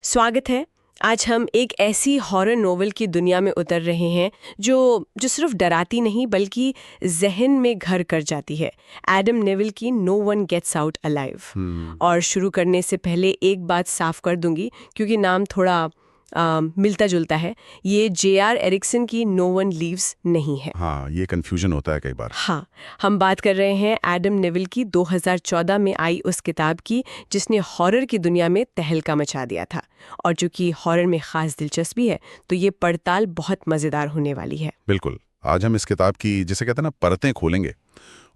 स्वागत है। आज हम एक ऐसी हॉरर नोवेल की दुनिया में उतर रहे हैं जो सिर्फ डराती नहीं बल्कि जहन में घर कर जाती है। एडम नेविल की no one gets out alive. और शुरू करने से पहले एक बात साफ कर दूंगी क्योंकि नाम थोड़ा मिलता जुलता है। ये J.R. एरिक्सन की नो वन लीव्स नहीं है। हाँ, ये कंफ्यूजन होता है कई बार। हाँ, हम बात कर रहे हैं एडम नेविल की 2014 में आई उस किताब की जिसने हॉरर की दुनिया में तहलका मचा दिया था। और चूंकि हॉरर में खास दिलचस्पी है तो ये पड़ताल बहुत मजेदार होने वाली है। बिल्कुल। आज हम इस किताब की, जिसे कहते हैं ना, परतें खोलेंगे।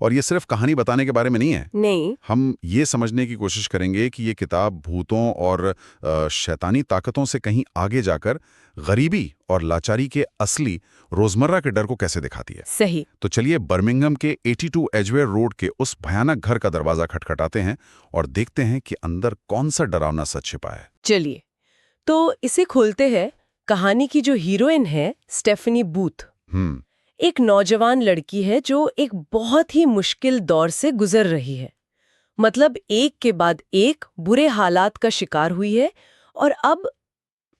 और ये सिर्फ कहानी बताने के बारे में नहीं है। नहीं, हम ये समझने की कोशिश करेंगे कि ये किताब भूतों और शैतानी ताकतों से कहीं आगे जाकर गरीबी और लाचारी के असली रोजमर्रा के डर को कैसे दिखाती है। सही। तो चलिए बर्मिंघम के 82 एजवेयर रोड के उस भयानक घर का दरवाजा खटखटाते हैं और देखते हैं कि अंदर कौन सा डरावना सच छिपा है। चलिए, तो इसे खोलते हैं। कहानी की जो हीरोइन है स्टेफनी बूथ एक नौजवान लड़की है जो एक बहुत ही मुश्किल दौर से गुजर रही है। मतलब एक के बाद एक बुरे हालात का शिकार हुई है और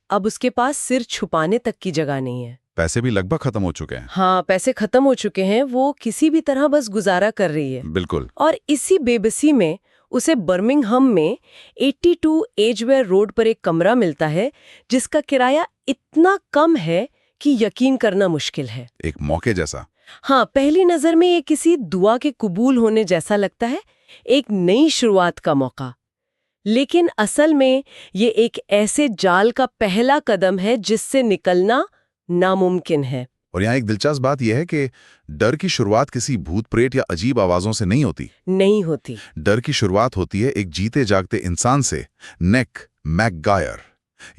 अब उसके पास सिर छुपाने तक की जगह नहीं है। पैसे भी लगभग खत्म हो चुके हैं। हाँ, पैसे खत्म हो चुके हैं। वो किसी भी तरह बस गुजारा कर रही है। बिल्कुल। और इसी बेबसी में उसे बर्मिंघम में 82 एजवेयर रोड पर एक कमरा मिलता है जिसका किराया इतना कम है कि यकीन करना मुश्किल है। एक मौके जैसा। हाँ, पहली नजर में ये किसी दुआ के कबूल होने जैसा लगता है, एक नई शुरुआत का मौका। लेकिन असल में ये एक ऐसे जाल का पहला कदम है जिससे निकलना नामुमकिन है। और यहाँ एक दिलचस्प बात यह है कि डर की शुरुआत किसी भूत प्रेत या अजीब आवाजों से नहीं होती। डर की शुरुआत होती है एक जीते जागते इंसान से, नेक मैकगायर।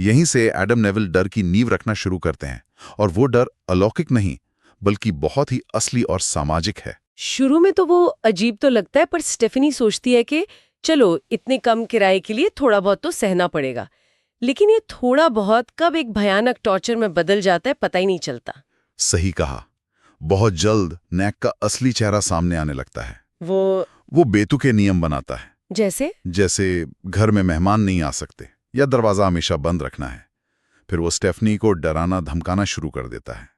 यहीं से एडम नेविल डर की नींव रखना शुरू करते हैं। और वो डर अलौकिक नहीं बल्कि बहुत ही असली और सामाजिक है। शुरू में तो वो अजीब तो लगता है, पर स्टेफनी सोचती है कि चलो इतने कम किराए के लिए थोड़ा बहुत तो सहना पड़ेगा। लेकिन ये थोड़ा बहुत कब एक भयानक टॉर्चर में बदल जाता है पता ही नहीं चलता। सही कहा। बहुत जल्द नैक का असली चेहरा सामने आने लगता है। वो बेतुके नियम बनाता है। जैसे घर में मेहमान नहीं आ सकते या दरवाजा हमेशा बंद रखना है। फिर वो स्टेफनी को डराना धमकाना शुरू कर देता है।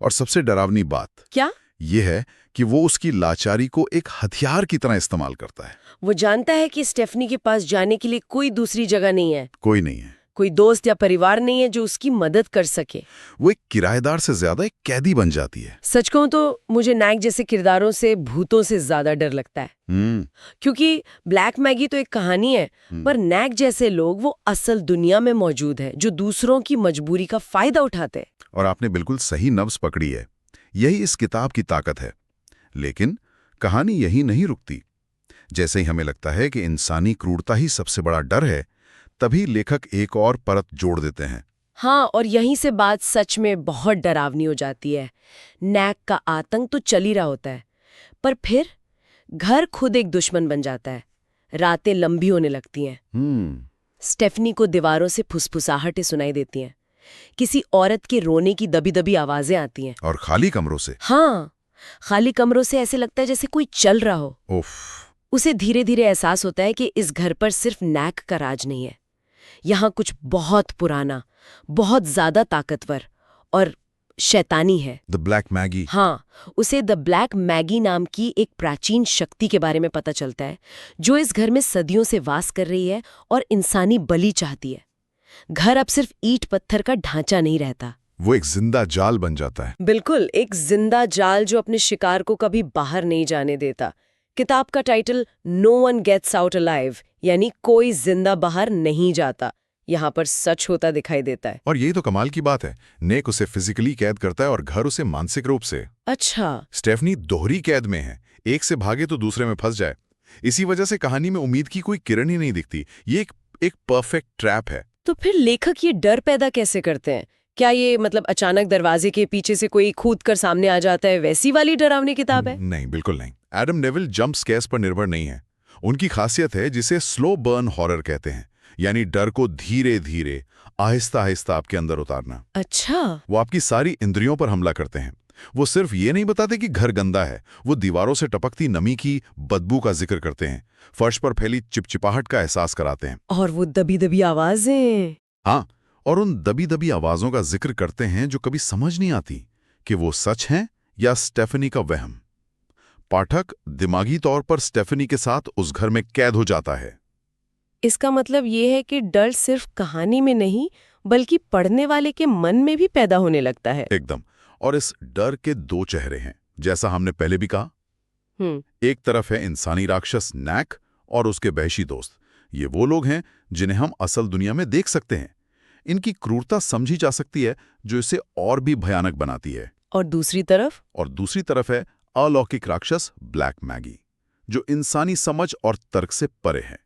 और सबसे डरावनी बात क्या ये है कि वो उसकी लाचारी को एक हथियार की तरह इस्तेमाल करता है। वो जानता है कि स्टेफनी के पास जाने के लिए कोई दूसरी जगह नहीं है। कोई नहीं है। कोई दोस्त या परिवार नहीं है जो उसकी मदद कर सके। वो एक किराएदार से ज्यादा एक कैदी बन जाती है। सच कहूं तो मुझे नैक जैसे किरदारों से भूतों से ज्यादा डर लगता है। क्योंकि ब्लैक मैगी तो एक कहानी है, पर नैक जैसे लोग वो असल दुनिया में मौजूद है जो दूसरों की मजबूरी का फायदा उठाते हैं। और आपने बिल्कुल सही नब्ज पकड़ी है। यही इस किताब की ताकत है। लेकिन कहानी यही नहीं रुकती। जैसे ही हमें लगता है कि इंसानी क्रूरता ही सबसे बड़ा डर है, तभी लेखक एक और परत जोड़ देते हैं। हाँ, और यहीं से बात सच में बहुत डरावनी हो जाती है। नैक का आतंक तो चल ही रहा होता है, पर फिर घर खुद एक दुश्मन बन जाता है। रातें लंबी होने लगती हैं। स्टेफनी को दीवारों से फुसफुसाहटें सुनाई देती हैं। किसी औरत के रोने की दबी दबी आवाजें आती हैं। और खाली कमरों से। हाँ, खाली कमरों से ऐसे लगता है जैसे कोई चल रहा हो। उफ। उसे धीरे धीरे एहसास होता है कि इस घर पर सिर्फ नैक का राज नहीं है। यहाँ कुछ बहुत पुराना, बहुत ज्यादा ताकतवर और शैतानी है। The black Maggi. हाँ, उसे द ब्लैक मैगी नाम की एक प्राचीन शक्ति के बारे में पता चलता है जो इस घर में सदियों से वास कर रही है और इंसानी बलि चाहती है। घर अब सिर्फ ईंट पत्थर का ढांचा नहीं रहता, वो एक जिंदा जाल बन जाता है। बिल्कुल, एक जिंदा जाल जो अपने शिकार को कभी बाहर नहीं जाने देता। किताब का title no one gets out alive, यानी कोई जिंदा बाहर नहीं जाता, यहाँ पर सच होता दिखाई देता है। और यही तो कमाल की बात है। नेक उसे फिजिकली कैद करता है और घर उसे मानसिक रूप से। अच्छा। स्टेफनी दोहरी कैद में है। एक से भागे तो दूसरे में फंस जाए। इसी वजह से कहानी में उम्मीद की कोई किरण ही नहीं दिखती। ये एक परफेक्ट ट्रैप है। तो फिर लेखक ये डर पैदा कैसे करते हैं? क्या ये मतलब अचानक दरवाजे के पीछे से कोई कूद कर सामने आ जाता है, वैसी वाली डरावनी किताब है? नहीं, बिल्कुल नहीं। एडम नेविल जंप स्केयर्स पर निर्भर नहीं है। उनकी खासियत है जिसे स्लो बर्न हॉरर कहते हैं, यानी डर को धीरे धीरे आहिस्ता आहिस्ता आपके अंदर उतारना। अच्छा। वो आपकी सारी इंद्रियों पर हमला करते हैं। वो सिर्फ ये नहीं बताते कि घर गंदा है, वो दीवारों से टपकती नमी की बदबू का जिक्र करते हैं, फर्श पर फैली चिपचिपाहट का एहसास कराते हैं। और वो दबी दबी आवाजें। हाँ, और उन दबी दबी आवाजों का जिक्र करते हैं जो कभी समझ नहीं आती कि वो सच हैं या स्टेफनी का वहम। पाठक दिमागी तौर पर स्टेफनी के साथ उस घर में कैद हो जाता है। इसका मतलब ये है कि डर सिर्फ कहानी में नहीं बल्कि पढ़ने वाले के मन में भी पैदा होने लगता है। एकदम। और इस डर के दो चेहरे हैं, जैसा हमने पहले भी कहा। एक तरफ है इंसानी राक्षस नैक और उसके वहशी दोस्त। ये वो लोग हैं जिन्हें हम असल दुनिया में देख सकते हैं। इनकी क्रूरता समझी जा सकती है, जो इसे और भी भयानक बनाती है। और दूसरी तरफ है अलौकिक राक्षस ब्लैक मैगी, जो इंसानी समझ और तर्क से परे है।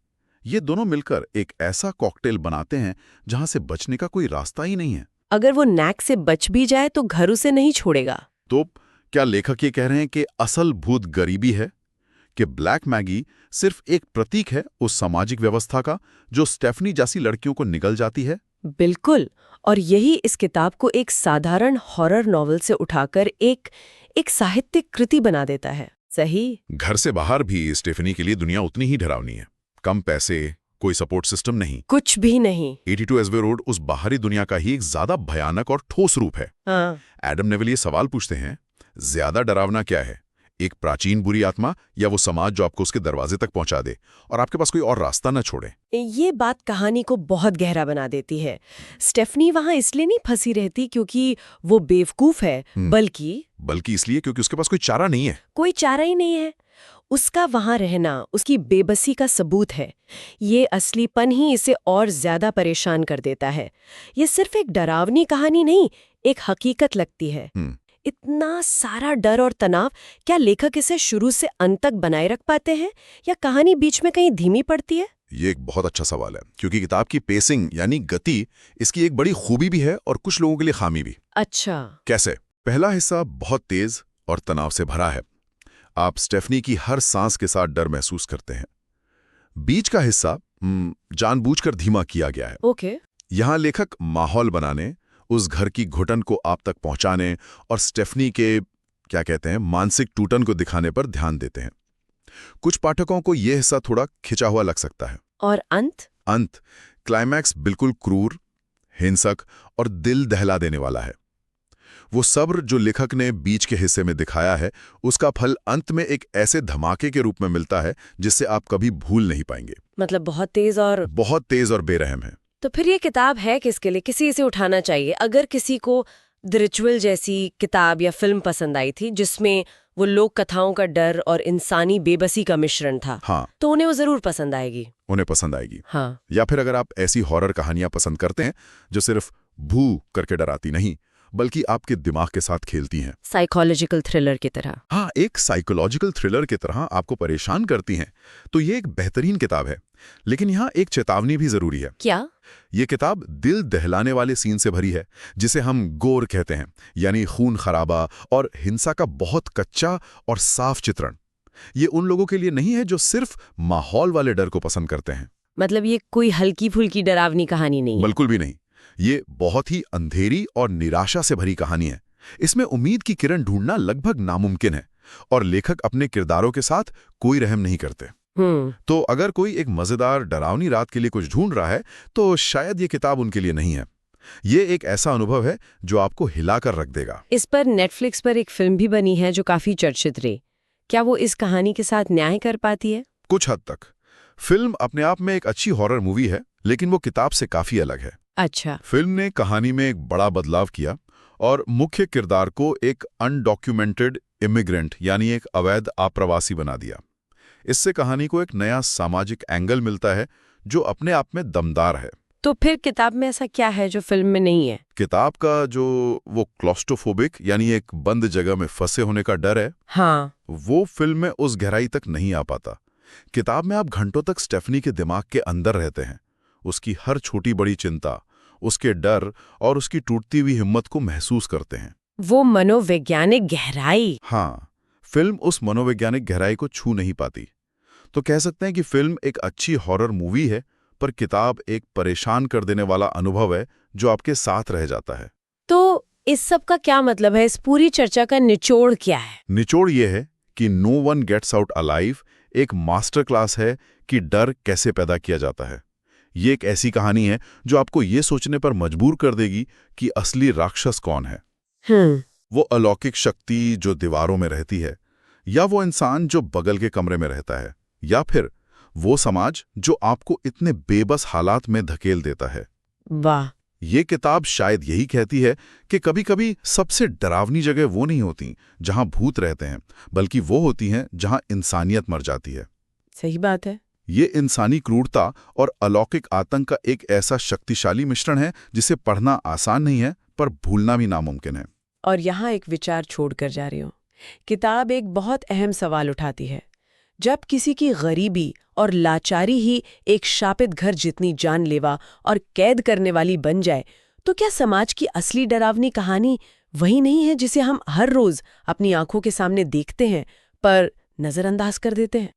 ये दोनों मिलकर एक ऐसा कॉकटेल बनाते हैं जहां से बचने का कोई रास्ता ही नहीं है। अगर वो नैक से बच भी जाए तो घर उसे नहीं छोड़ेगा। तो क्या लेखक ये कह रहे हैं कि असल भूत गरीबी है, कि ब्लैक मैगी सिर्फ एक प्रतीक है उस सामाजिक व्यवस्था का जो स्टेफनी जैसी लड़कियों को निगल जाती है? बिल्कुल। और यही इस किताब को एक साधारण हॉरर नॉवेल से उठाकर एक साहित्यिक कृति बना देता है। सही। घर से बाहर भी स्टेफनी के लिए दुनिया उतनी ही डरावनी है। कम पैसे, कोई सपोर्ट सिस्टम नहीं, कुछ भी नहीं। 82 एसवे रोड उस बाहरी दुनिया का ही एक ज्यादा भयानक और ठोस रूप है। हाँ। एडम नेविल ये सवाल पूछते हैं, ज्यादा डरावना क्या है, एक प्राचीन बुरी आत्मा या वो समाज जो आपको उसके दरवाजे तक पहुंचा दे और आपके पास कोई और रास्ता न छोड़े? ये बात कहानी को बहुत गहरा बना देती है। स्टेफनी वहां इसलिए नहीं फंसी रहती क्योंकि वो बेवकूफ है, बल्कि इसलिए क्योंकि उसके पास कोई चारा नहीं है। कोई चारा ही नहीं है। उसका वहां रहना उसकी बेबसी का सबूत है। ये असलीपन ही इसे और ज्यादा परेशान कर देता है। ये सिर्फ एक डरावनी कहानी नहीं, एक हकीकत लगती है। इतना सारा डर और तनाव, क्या लेखक इसे शुरू से अंत तक बनाए रख पाते हैं या कहानी बीच में कहीं धीमी पड़ती है? ये एक बहुत अच्छा सवाल है, क्योंकि किताब की पेसिंग यानी गति इसकी एक बड़ी खूबी भी है और कुछ लोगों के लिए खामी भी। अच्छा। कैसे? पहला हिस्सा बहुत तेज और तनाव से भरा है। आप स्टेफनी की हर सांस के साथ डर महसूस करते हैं। बीच का हिस्सा जानबूझकर धीमा किया गया है। ओके। यहां लेखक माहौल बनाने, उस घर की घुटन को आप तक पहुंचाने और स्टेफनी के मानसिक टूटन को दिखाने पर ध्यान देते हैं। कुछ पाठकों को यह हिस्सा थोड़ा खिंचा हुआ लग सकता है। और अंत क्लाइमैक्स बिल्कुल क्रूर, हिंसक और दिल दहला देने वाला है। वो सब्र जो लेखक ने बीच के हिस्से में दिखाया है, उसका फल अंत में एक ऐसे धमाके के रूप में मिलता है जिससे आप कभी भूल नहीं पाएंगे। मतलब बहुत तेज और बेरहम है। तो फिर ये किताब है किसके लिए? किसी इसे उठाना चाहिए। अगर किसी को द रिचुअल जैसी किताब या फिल्म पसंद आई थी जिसमें वो लोक कथाओं का डर और इंसानी बेबसी का मिश्रण था, हाँ, तो उन्हें वो जरूर पसंद आएगी। हाँ। या फिर अगर आप ऐसी हॉरर कहानियां पसंद करते हैं जो सिर्फ भू करके डराती नहीं बल्कि आपके दिमाग के साथ खेलती हैं, साइकोलॉजिकल थ्रिलर की तरह। हाँ, एक साइकोलॉजिकल थ्रिलर की तरह आपको परेशान करती हैं, तो ये एक बेहतरीन किताब है। लेकिन यहाँ एक चेतावनी भी जरूरी है। क्या? ये किताब दिल दहलाने वाले सीन से भरी है, जिसे हम गोर कहते हैं, यानी खून खराबा और हिंसा का बहुत कच्चा और साफ चित्रण। ये उन लोगों के लिए नहीं है जो सिर्फ माहौल वाले डर को पसंद करते हैं। मतलब ये कोई हल्की फुल्की डरावनी कहानी नहीं है। बिल्कुल भी नहीं। ये बहुत ही अंधेरी और निराशा से भरी कहानी है। इसमें उम्मीद की किरण ढूंढना लगभग नामुमकिन है और लेखक अपने किरदारों के साथ कोई रहम नहीं करते। तो अगर कोई एक मजेदार डरावनी रात के लिए कुछ ढूंढ रहा है तो शायद ये किताब उनके लिए नहीं है। ये एक ऐसा अनुभव है जो आपको हिलाकर रख देगा। इस पर नेटफ्लिक्स पर एक फिल्म भी बनी है जो काफी चर्चित रही। क्या वो इस कहानी के साथ न्याय कर पाती है? कुछ हद तक। फिल्म अपने आप में एक अच्छी हॉरर मूवी है, लेकिन वो किताब से काफी अलग है। अच्छा। फिल्म ने कहानी में एक बड़ा बदलाव किया और मुख्य किरदार को एक अनडॉक्यूमेंटेड इमिग्रेंट यानी एक अवैध आप्रवासी बना दिया। इससे कहानी को एक नया सामाजिक एंगल मिलता है जो अपने आप में दमदार है। तो फिर किताब में ऐसा क्या है जो फिल्म में नहीं है? किताब का जो वो क्लॉस्ट्रोफोबिक यानी एक बंद जगह में फंसे होने का डर है, हाँ, वो फिल्म में उस गहराई तक नहीं आ पाता। किताब में आप घंटों तक स्टेफनी के दिमाग के अंदर रहते हैं, उसकी हर छोटी बड़ी चिंता, उसके डर और उसकी टूटती हुई हिम्मत को महसूस करते हैं। वो मनोवैज्ञानिक गहराई। हाँ, फिल्म उस मनोवैज्ञानिक गहराई को छू नहीं पाती। तो कह सकते हैं कि फिल्म एक अच्छी हॉरर मूवी है, पर किताब एक परेशान कर देने वाला अनुभव है जो आपके साथ रह जाता है। तो इस सब का क्या मतलब है? इस पूरी चर्चा का निचोड़ क्या है? निचोड़ ये है कि no one gets out alive एक मास्टर क्लास है कि डर कैसे पैदा किया जाता है। ये एक ऐसी कहानी है जो आपको ये सोचने पर मजबूर कर देगी कि असली राक्षस कौन है। वो अलौकिक शक्ति जो दीवारों में रहती है, या वो इंसान जो बगल के कमरे में रहता है, या फिर वो समाज जो आपको इतने बेबस हालात में धकेल देता है। वाह। ये किताब शायद यही कहती है कि कभी-कभी सबसे डरावनी जगह वो नहीं होती जहां भूत रहते हैं, बल्कि वो होती हैं जहां इंसानियत मर जाती है। सही बात है। ये इंसानी क्रूरता और अलौकिक आतंक का एक ऐसा शक्तिशाली मिश्रण है जिसे पढ़ना आसान नहीं है, पर भूलना भी नामुमकिन है। और यहाँ एक विचार छोड़कर जा रही हूँ। किताब एक बहुत अहम सवाल उठाती है। जब किसी की गरीबी और लाचारी ही एक शापित घर जितनी जानलेवा और कैद करने वाली बन जाए, तो क्या समाज की असली डरावनी कहानी वही नहीं है जिसे हम हर रोज अपनी आंखों के सामने देखते हैं पर नजरअंदाज कर देते हैं?